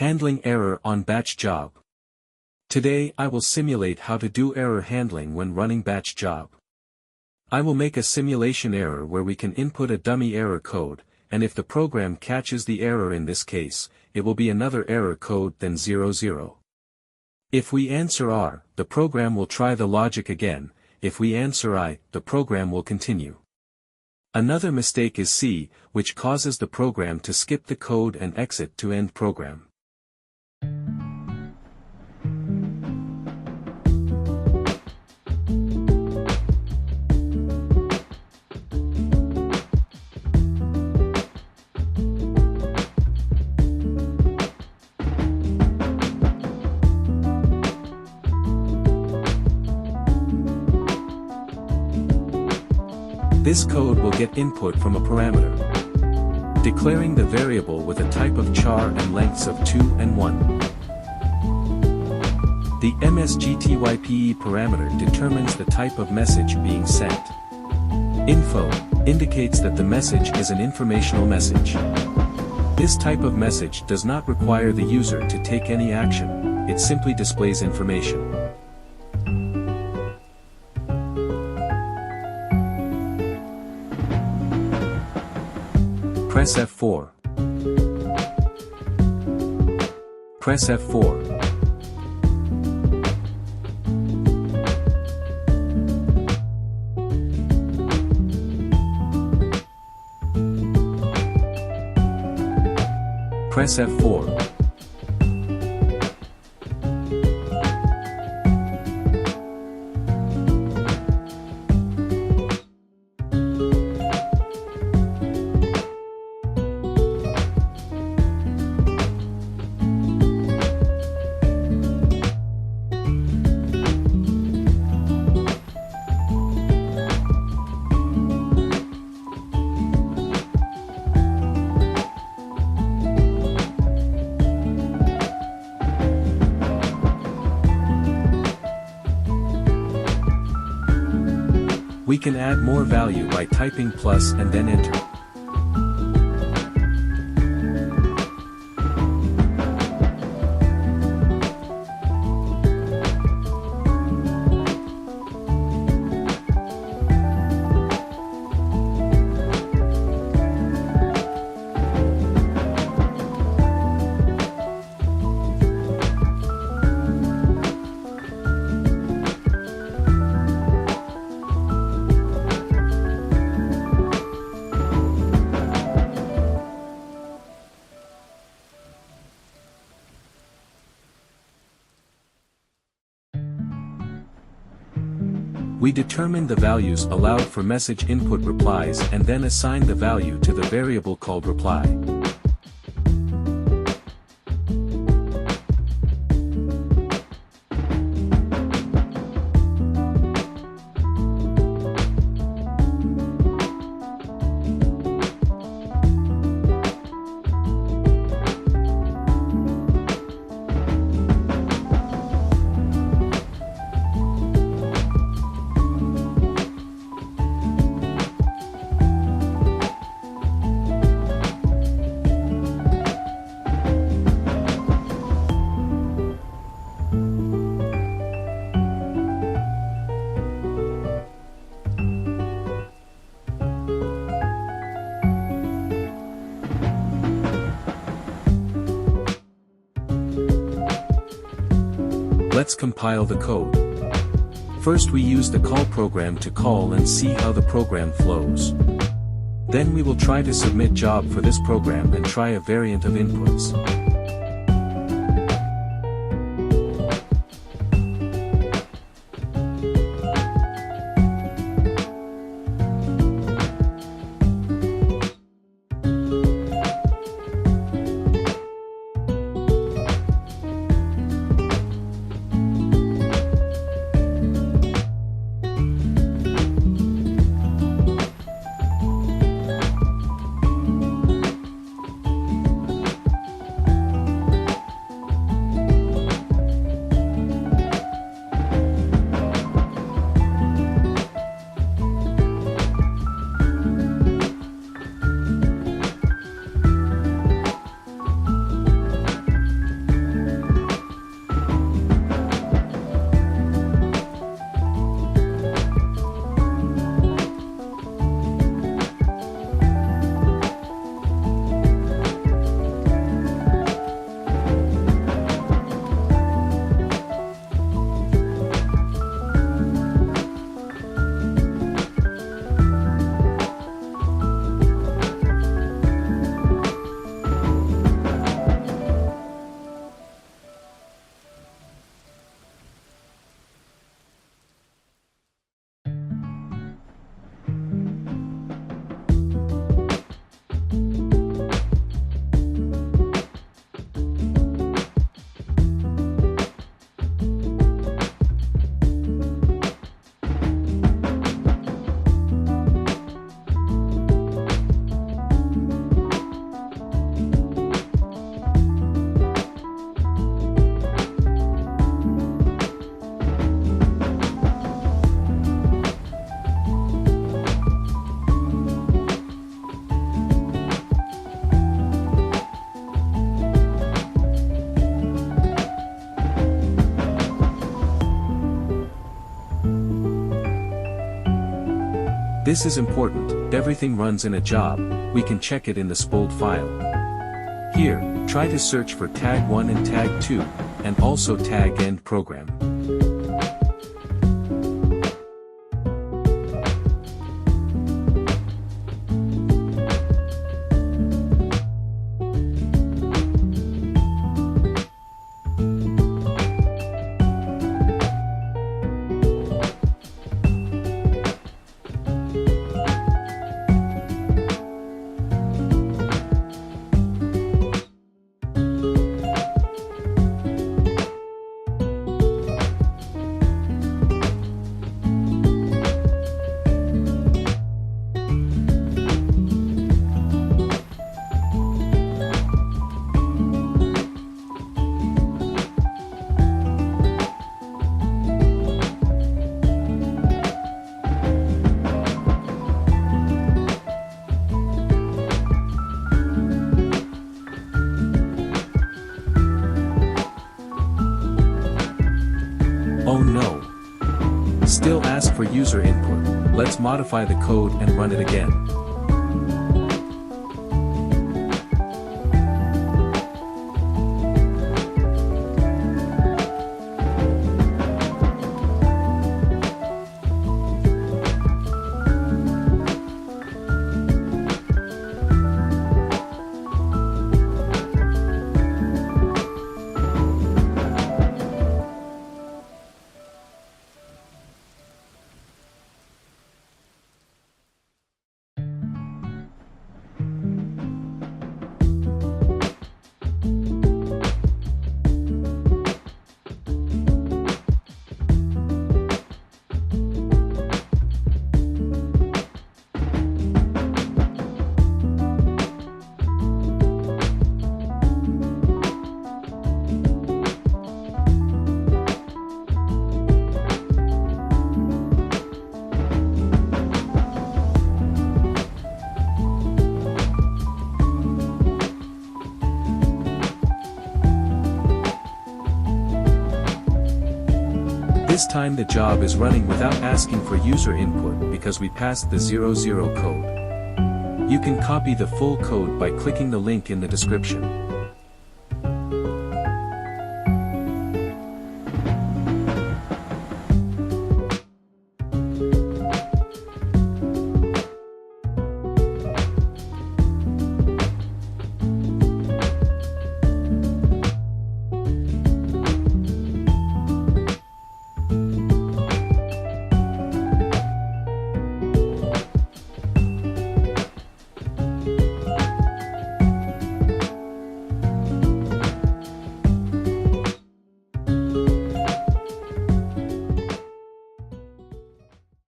Handling error on batch job. Today I will simulate how to do error handling when running batch job. I will make a simulation error where we can input a dummy error code, and if the program catches the error in this case, it will be another error code than 00. If we answer R, the program will try the logic again. If we answer I, the program will continue. Another mistake is C, which causes the program to skip the code and exit to end program. This code will get input from a parameter, declaring the variable with a type of char and lengths of 2 and 1. The MSGTYPE parameter determines the type of message being sent. Info indicates that the message is an informational message. This type of message does not require the user to take any action, it simply displays information. Press F4. Press F4. Press F4. We can add more value by typing plus and then enter. We determine the values allowed for message input replies and then assign the value to the variable called reply. Let's compile the code. First we use the call program to call and see how the program flows. Then we will try to submit job for this program and try a variant of inputs. This is important. If everything runs in a job, we can check it in the SPLF file. Here, try to search for tag 1 and tag 2, and also tag end program. Oh no! Still ask for user input. Let's modify the code and run it again. This time the job is running without asking for user input because we passed the 00 code. You can copy the full code by clicking the link in the description.